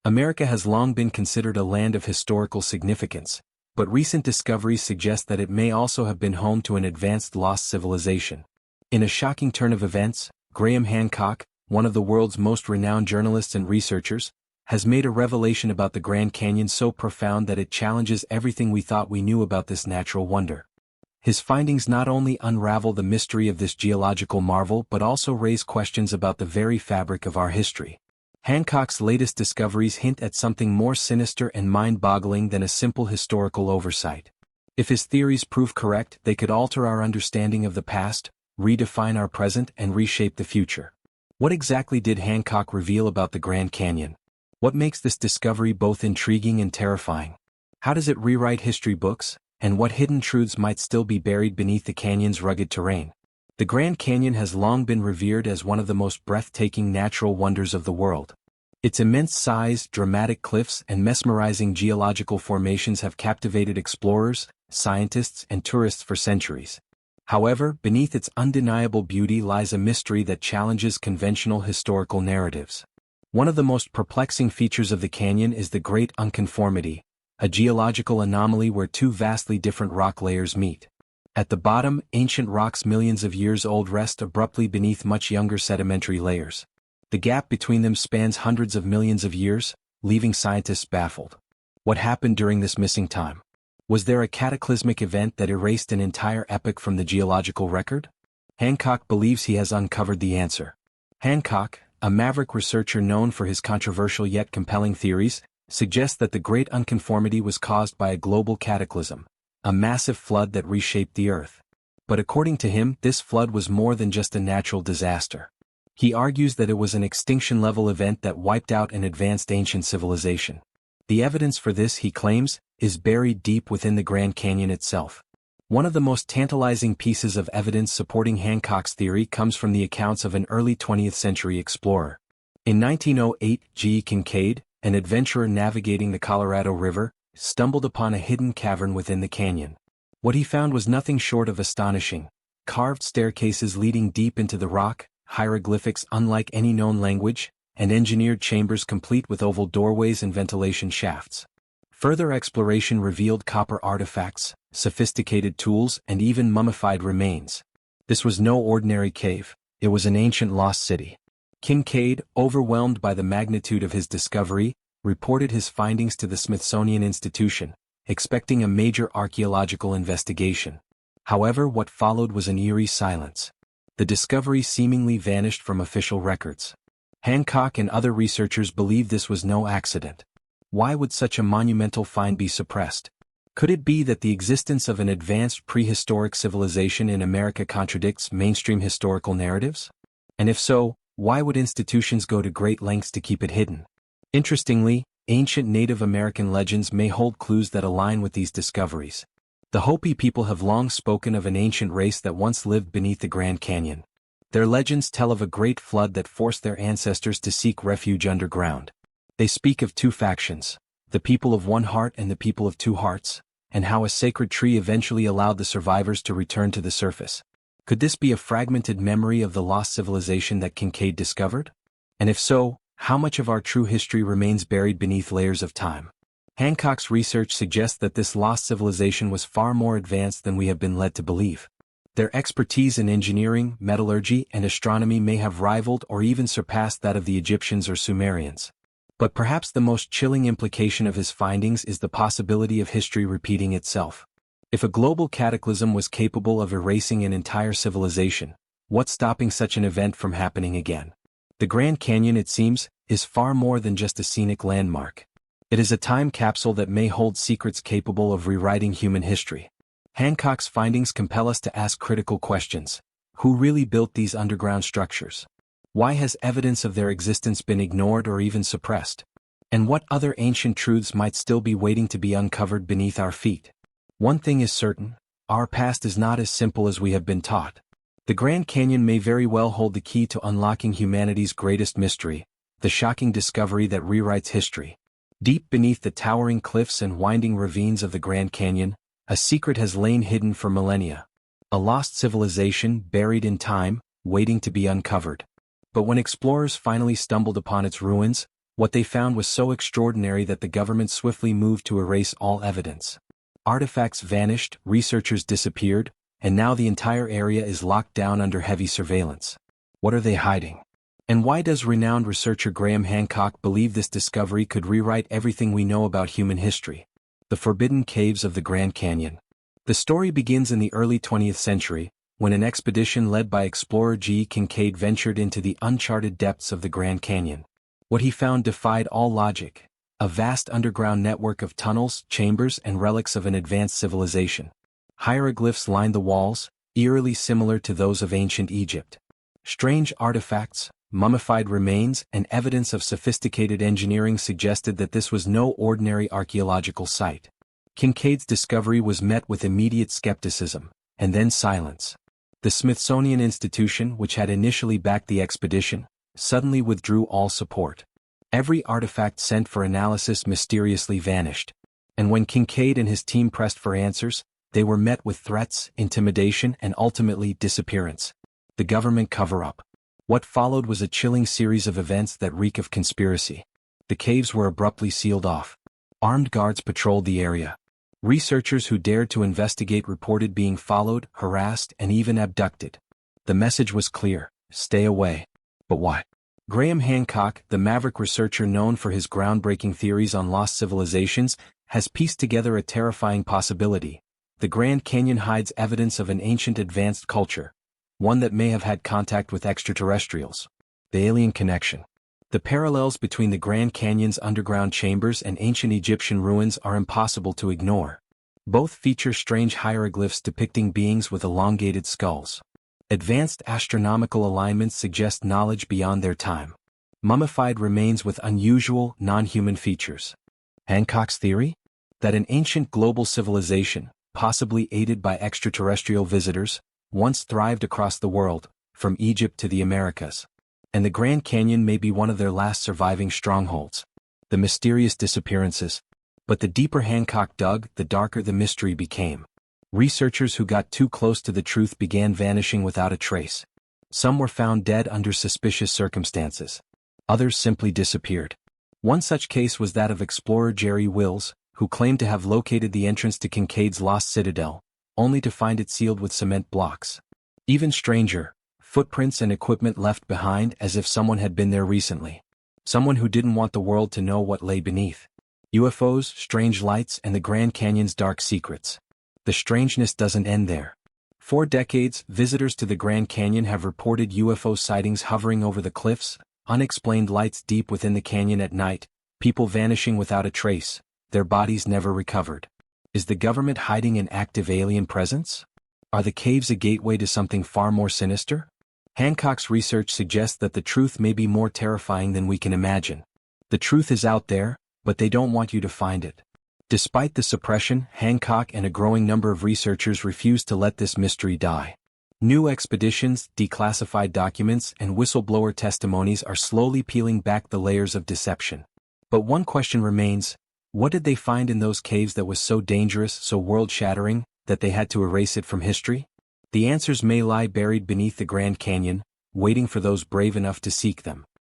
America has long been considered a land of historical significance, but recent discoveries suggest that it may also have been home to an advanced lost civilization. In a shocking turn of events, Graham Hancock, one of the world's most renowned journalists and researchers, has made a revelation about the Grand Canyon so profound that it challenges everything we thought we knew about this natural wonder. His findings not only unravel the mystery of this geological marvel but also raise questions about the very fabric of our history. Hancock's latest discoveries hint at something more sinister and mind-boggling than a simple historical oversight. If his theories prove correct, they could alter our understanding of the past, redefine our present, and reshape the future. What exactly did Hancock reveal about the Grand Canyon? What makes this discovery both intriguing and terrifying? How does it rewrite history books, and what hidden truths might still be buried beneath the canyon's rugged terrain? The Grand Canyon has long been revered as one of the most breathtaking natural wonders of the world. Its immense size, dramatic cliffs, and mesmerizing geological formations have captivated explorers, scientists, and tourists for centuries. However, beneath its undeniable beauty lies a mystery that challenges conventional historical narratives. One of the most perplexing features of the canyon is the Great Unconformity, a geological anomaly where two vastly different rock layers meet. At the bottom, ancient rocks millions of years old rest abruptly beneath much younger sedimentary layers. The gap between them spans hundreds of millions of years, leaving scientists baffled. What happened during this missing time? Was there a cataclysmic event that erased an entire epoch from the geological record? Hancock believes he has uncovered the answer. Hancock, a maverick researcher known for his controversial yet compelling theories, suggests that the Great Unconformity was caused by a global cataclysm, a massive flood that reshaped the Earth. But according to him, this flood was more than just a natural disaster. He argues that it was an extinction-level event that wiped out an advanced ancient civilization. The evidence for this, he claims, is buried deep within the Grand Canyon itself. One of the most tantalizing pieces of evidence supporting Hancock's theory comes from the accounts of an early 20th century explorer. In 1908, G. Kincaid, an adventurer navigating the Colorado River, stumbled upon a hidden cavern within the canyon. What he found was nothing short of astonishing: carved staircases leading deep into the rock, hieroglyphics unlike any known language, and engineered chambers complete with oval doorways and ventilation shafts. Further exploration revealed copper artifacts, sophisticated tools, and even mummified remains. This was no ordinary cave, it was an ancient lost city. Kincaid, overwhelmed by the magnitude of his discovery, reported his findings to the Smithsonian Institution, expecting a major archaeological investigation. However, what followed was an eerie silence. The discovery seemingly vanished from official records. Hancock and other researchers believe this was no accident. Why would such a monumental find be suppressed? Could it be that the existence of an advanced prehistoric civilization in America contradicts mainstream historical narratives? And if so, why would institutions go to great lengths to keep it hidden? Interestingly, ancient Native American legends may hold clues that align with these discoveries. The Hopi people have long spoken of an ancient race that once lived beneath the Grand Canyon. Their legends tell of a great flood that forced their ancestors to seek refuge underground. They speak of two factions, the people of one heart and the people of two hearts, and how a sacred tree eventually allowed the survivors to return to the surface. Could this be a fragmented memory of the lost civilization that Kincaid discovered? And if so, how much of our true history remains buried beneath layers of time? Hancock's research suggests that this lost civilization was far more advanced than we have been led to believe. Their expertise in engineering, metallurgy, and astronomy may have rivaled or even surpassed that of the Egyptians or Sumerians. But perhaps the most chilling implication of his findings is the possibility of history repeating itself. If a global cataclysm was capable of erasing an entire civilization, what's stopping such an event from happening again? The Grand Canyon, it seems, is far more than just a scenic landmark. It is a time capsule that may hold secrets capable of rewriting human history. Hancock's findings compel us to ask critical questions. Who really built these underground structures? Why has evidence of their existence been ignored or even suppressed? And what other ancient truths might still be waiting to be uncovered beneath our feet? One thing is certain: our past is not as simple as we have been taught. The Grand Canyon may very well hold the key to unlocking humanity's greatest mystery, the shocking discovery that rewrites history. Deep beneath the towering cliffs and winding ravines of the Grand Canyon, a secret has lain hidden for millennia. A lost civilization buried in time, waiting to be uncovered. But when explorers finally stumbled upon its ruins, What they found was so extraordinary that the government swiftly moved to erase all evidence. Artifacts vanished, researchers disappeared, and now the entire area is locked down under heavy surveillance. What are they hiding? And why does renowned researcher Graham Hancock believe this discovery could rewrite everything we know about human history? The Forbidden Caves of the Grand Canyon. The story begins in the early 20th century, when an expedition led by explorer G. Kincaid ventured into the uncharted depths of the Grand Canyon. What he found defied all logic: a vast underground network of tunnels, chambers, and relics of an advanced civilization. Hieroglyphs lined the walls, eerily similar to those of ancient Egypt. Strange artifacts, mummified remains, and evidence of sophisticated engineering suggested that this was no ordinary archaeological site. Kincaid's discovery was met with immediate skepticism, and then silence. The Smithsonian Institution, which had initially backed the expedition, suddenly withdrew all support. Every artifact sent for analysis mysteriously vanished. And when Kincaid and his team pressed for answers, they were met with threats, intimidation, and ultimately disappearance. The government cover-up. What followed was a chilling series of events that reek of conspiracy. The caves were abruptly sealed off. Armed guards patrolled the area. Researchers who dared to investigate reported being followed, harassed, and even abducted. The message was clear: stay away. But why? Graham Hancock, the maverick researcher known for his groundbreaking theories on lost civilizations, has pieced together a terrifying possibility. The Grand Canyon hides evidence of an ancient advanced culture, one that may have had contact with extraterrestrials. The alien connection. The parallels between the Grand Canyon's underground chambers and ancient Egyptian ruins are impossible to ignore. Both feature strange hieroglyphs depicting beings with elongated skulls. Advanced astronomical alignments suggest knowledge beyond their time. Mummified remains with unusual, non-human features. Hancock's theory? That an ancient global civilization, possibly aided by extraterrestrial visitors, once thrived across the world, from Egypt to the Americas. And the Grand Canyon may be one of their last surviving strongholds. The mysterious disappearances. But the deeper Hancock dug, the darker the mystery became. Researchers who got too close to the truth began vanishing without a trace. Some were found dead under suspicious circumstances. Others simply disappeared. One such case was that of explorer Jerry Wills, who claimed to have located the entrance to Kincaid's lost citadel, only to find it sealed with cement blocks. Even stranger, footprints and equipment left behind as if someone had been there recently. Someone who didn't want the world to know what lay beneath. UFOs, strange lights, and the Grand Canyon's dark secrets. The strangeness doesn't end there. For decades, visitors to the Grand Canyon have reported UFO sightings hovering over the cliffs, unexplained lights deep within the canyon at night, people vanishing without a trace, their bodies never recovered. Is the government hiding an active alien presence? Are the caves a gateway to something far more sinister? Hancock's research suggests that the truth may be more terrifying than we can imagine. The truth is out there, but they don't want you to find it. Despite the suppression, Hancock and a growing number of researchers refuse to let this mystery die. New expeditions, declassified documents, and whistleblower testimonies are slowly peeling back the layers of deception. But one question remains: what did they find in those caves that was so dangerous, so world-shattering, that they had to erase it from history? The answers may lie buried beneath the Grand Canyon, waiting for those brave enough to seek them.